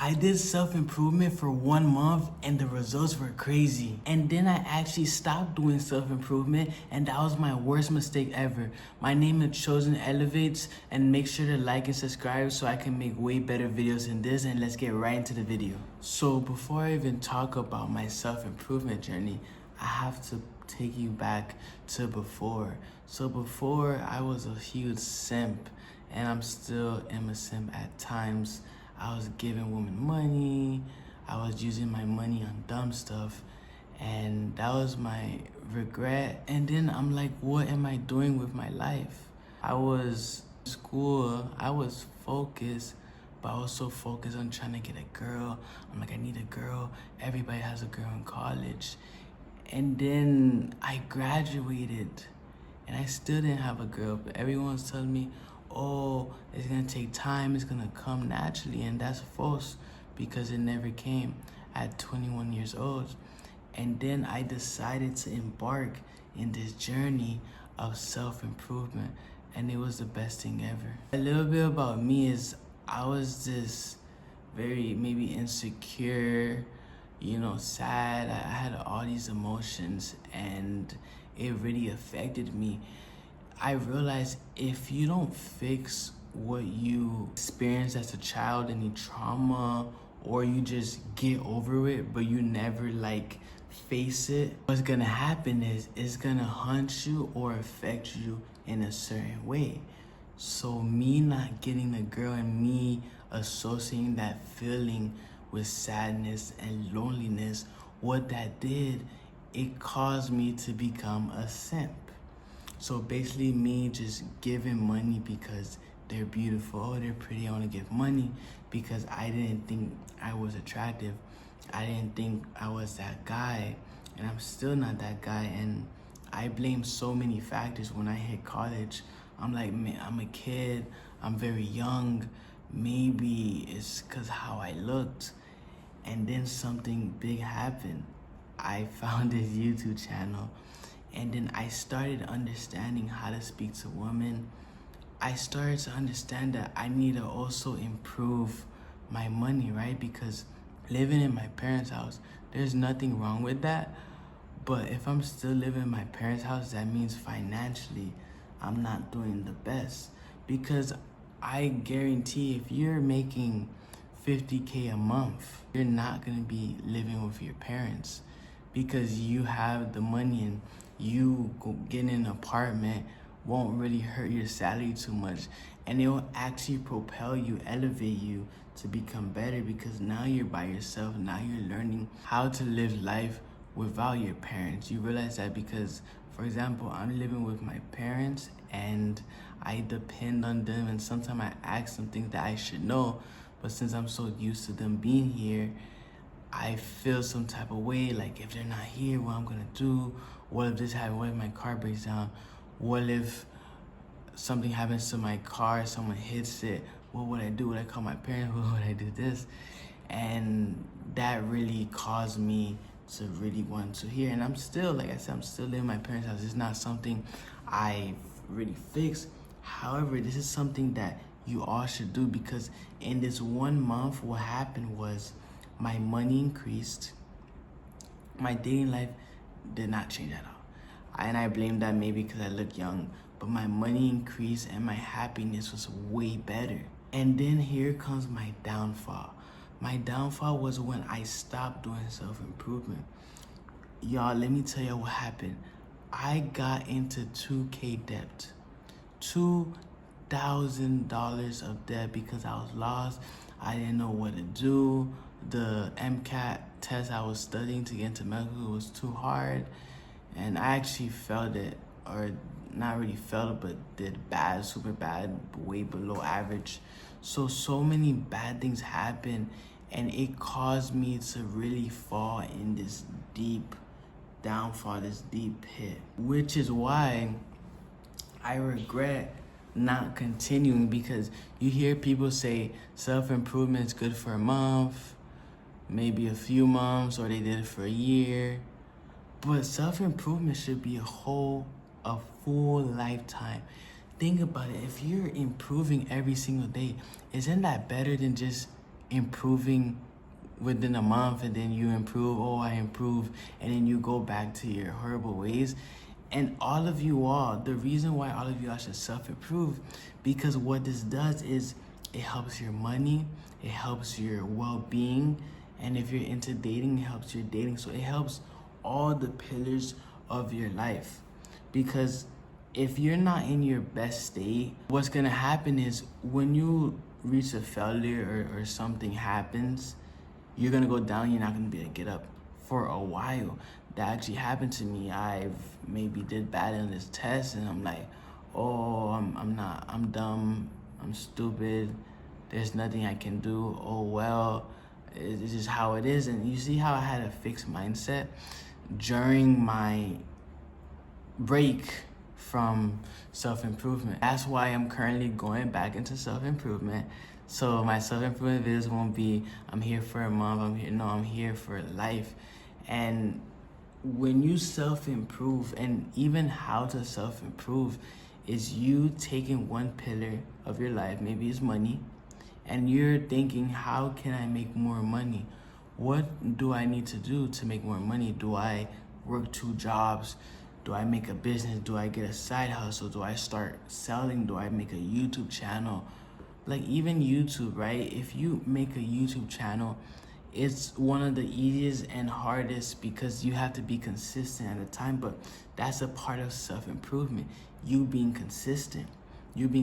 I did self-improvement for 1 month and the results were crazy. And then I actually stopped doing self-improvement and that was my worst mistake ever. My name is Chosen Elevates, and make sure to like and subscribe so I can make way better videos than this, and let's get right into the video. So before I even talk about my self-improvement journey, I have to take you back to before. So before, I was a huge simp, and I'm still am a simp at times. I was giving women money, I was using my money on dumb stuff, and that was my regret. And then I'm like, what am I doing with my life? I was in school, I was focused, but I was so focused on trying to get a girl. I'm like, I need a girl. Everybody has a girl in college. And then I graduated and I still didn't have a girl, but everyone was telling me, oh, it's gonna take time, it's gonna come naturally, and that's false because it never came at 21 years old. And then I decided to embark in this journey of self-improvement, and it was the best thing ever. A little bit about me is I was this very maybe insecure, sad. I had all these emotions and it really affected me. I realized if you don't fix what you experienced as a child, any trauma, or you just get over it, but you never face it, what's gonna happen is it's gonna haunt you or affect you in a certain way. So me not getting a girl and me associating that feeling with sadness and loneliness, what that did, it caused me to become a simp. So basically me just giving money because they're beautiful, oh, they're pretty, I want to give money because I didn't think I was attractive. I didn't think I was that guy, and I'm still not that guy. And I blame so many factors when I hit college. I'm like, man, I'm a kid, I'm very young. Maybe it's because how I looked. And then something big happened. I found this YouTube channel, and then I started understanding how to speak to women. I started to understand that I need to also improve my money, right? Because living in my parents' house, there's nothing wrong with that. But if I'm still living in my parents' house, that means financially, I'm not doing the best. Because I guarantee if you're making 50K a month, you're not gonna be living with your parents because you have the money, and you getting an apartment won't really hurt your salary too much, and it will actually propel you, elevate you to become better because now you're by yourself. Now you're learning how to live life without your parents. You realize that because, for example, I'm living with my parents and I depend on them, and sometimes I ask them things that I should know, but since I'm so used to them being here, I feel some type of way, like if they're not here, what I'm gonna do? What if this happens? What if my car breaks down? What if something happens to my car, someone hits it? What would I do? Would I call my parents? What would I do this? And that really caused me to really want to hear. And I'm still, like I said, I'm still living in my parents' house. It's not something I really fixed. However, this is something that you all should do, because in this 1 month, what happened was my money increased. My dating life did not change at all. And I blame that maybe because I look young, but my money increased and my happiness was way better. And then here comes my downfall. My downfall was when I stopped doing self-improvement. Y'all, let me tell you what happened. I got into 2K debt. $2,000 of debt because I was lost. I didn't know what to do. The MCAT test I was studying to get into medical was too hard, and I actually failed it, or not really failed it, but did bad, super bad, way below average. So many bad things happened, and it caused me to really fall in this deep downfall, this deep pit, which is why I regret not continuing, because you hear people say self-improvement is good for a month, maybe a few months, or they did it for a year. But self-improvement should be a full lifetime. Think about it. If you're improving every single day, isn't that better than just improving within a month, and then you improve, oh, I improve, and then you go back to your horrible ways. And all of you all, the reason why all of you all should self-improve, because what this does is it helps your money, it helps your well-being, and if you're into dating, it helps your dating. So it helps all the pillars of your life. Because if you're not in your best state, what's gonna happen is when you reach a failure or something happens, you're gonna go down, you're not gonna be able to get up for a while. That actually happened to me. I've maybe did bad in this test and I'm like, oh, I'm dumb, I'm stupid, there's nothing I can do, oh well, it's just how it is. And you see how I had a fixed mindset during my break from self-improvement. That's why I'm currently going back into self-improvement. So my self-improvement videos won't be, I'm here for a month, I'm here for life. And when you self-improve, and even how to self-improve is you taking one pillar of your life, maybe it's money, and you're thinking, how can I make more money? What do I need to do to make more money? Do I work 2 jobs? Do I make a business? Do I get a side hustle? Do I start selling? Do I make a YouTube channel? Like even YouTube, right? If you make a YouTube channel, it's one of the easiest and hardest because you have to be consistent at a time, but that's a part of self-improvement. You being consistent.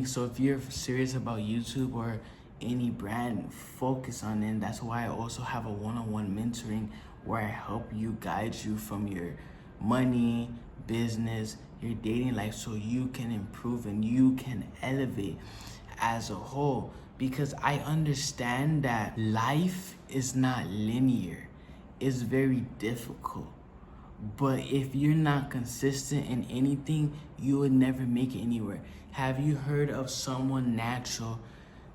So if you're serious about YouTube or any brand, focus on it. And that's why I also have a one-on-one mentoring where I help you, guide you from your money, business, your dating life, so you can improve and you can elevate as a whole. Because I understand that life is not linear. It's very difficult. But if you're not consistent in anything, you would never make it anywhere. Have you heard of someone natural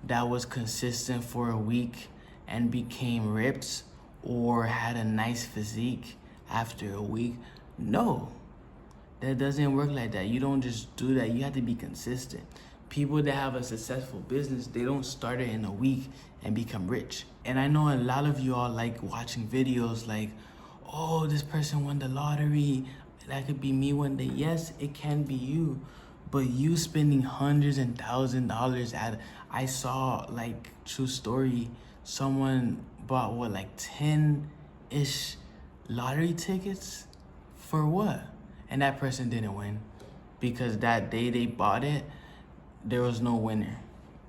that was consistent for a week and became ripped or had a nice physique after a week? No, that doesn't work like that. You don't just do that. You have to be consistent. People that have a successful business, they don't start it in a week and become rich. And I know a lot of you all like watching videos like, oh, this person won the lottery. That could be me one day. Yes, it can be you. But you spending hundreds and $1,000s at, I saw, like, true story, someone bought what, like 10-ish lottery tickets? For what? And that person didn't win because that day they bought it, there was no winner.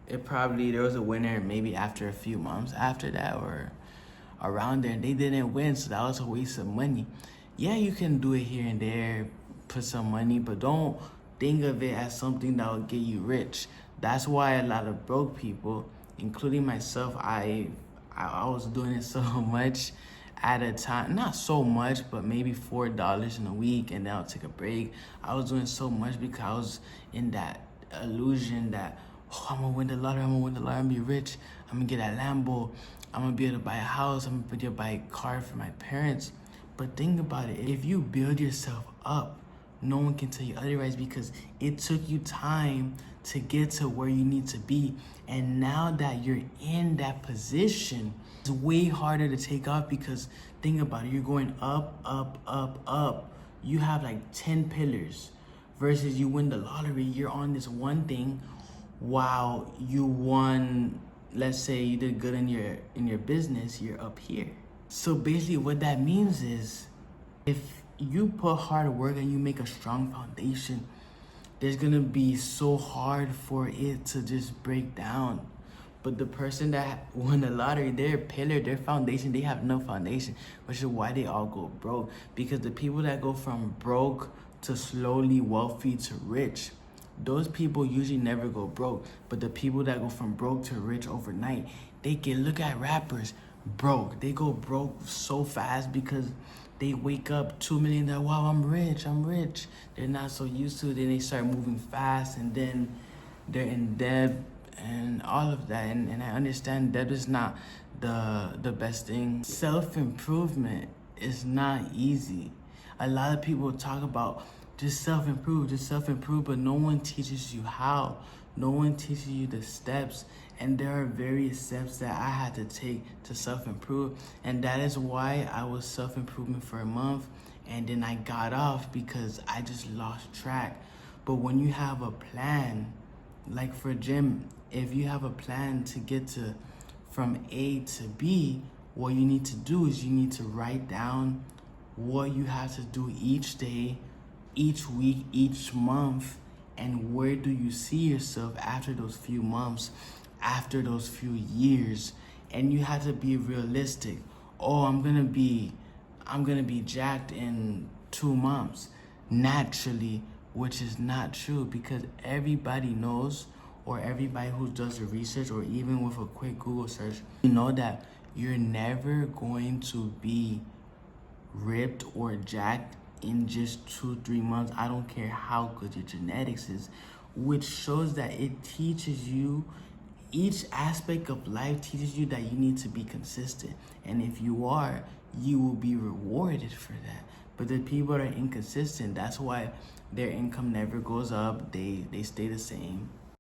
There was a winner maybe after a few months after that or around there, and they didn't win, so that was a waste of money. Yeah, you can do it here and there, put some money, but don't think of it as something that will get you rich. That's why a lot of broke people, including myself, I was doing it so much at a time, not so much, but maybe $4 in a week, and then I'll take a break. I was doing so much because I was in that illusion that, oh, I'm gonna win the lottery, I'm gonna be rich, I'm gonna get a Lambo, I'm gonna be able to buy a house, I'm gonna be able to buy a car for my parents. But think about it, if you build yourself up, no one can tell you otherwise, because it took you time to get to where you need to be. And now that you're in that position, it's way harder to take off, because think about it, you're going up, up, up, up. You have like 10 pillars versus you win the lottery, you're on this one thing while you won, let's say you did good in your business, you're up here. So basically what that means is if you put hard work and you make a strong foundation, there's gonna be so hard for it to just break down. But the person that won the lottery, their pillar, their foundation, they have no foundation, which is why they all go broke. Because the people that go from broke to slowly wealthy to rich, those people usually never go broke. But the people that go from broke to rich overnight, they can look at rappers broke. They go broke so fast because they wake up $2 million, wow, I'm rich. They're not so used to it. Then they start moving fast, and then they're in debt and all of that. And I understand debt is not the best thing. Self-improvement is not easy. A lot of people talk about just self-improve, but no one teaches you how. No one teaches you the steps, and there are various steps that I had to take to self-improve, and that is why I was self-improving for a month, and then I got off because I just lost track. But when you have a plan, like for gym, if you have a plan to get to from A to B, what you need to do is you need to write down what you have to do each day, each week, each month, and where do you see yourself after those few months, after those few years. And you have to be realistic. Oh, I'm gonna be jacked in 2 months naturally, which is not true, because everybody knows, or everybody who does the research, or even with a quick Google search, you know that you're never going to be ripped or jacked in just 2-3 months. I don't care how good your genetics is, which shows that it teaches you, each aspect of life teaches you that you need to be consistent. And if you are, you will be rewarded for that. But the people that are inconsistent, that's why their income never goes up. They stay the same.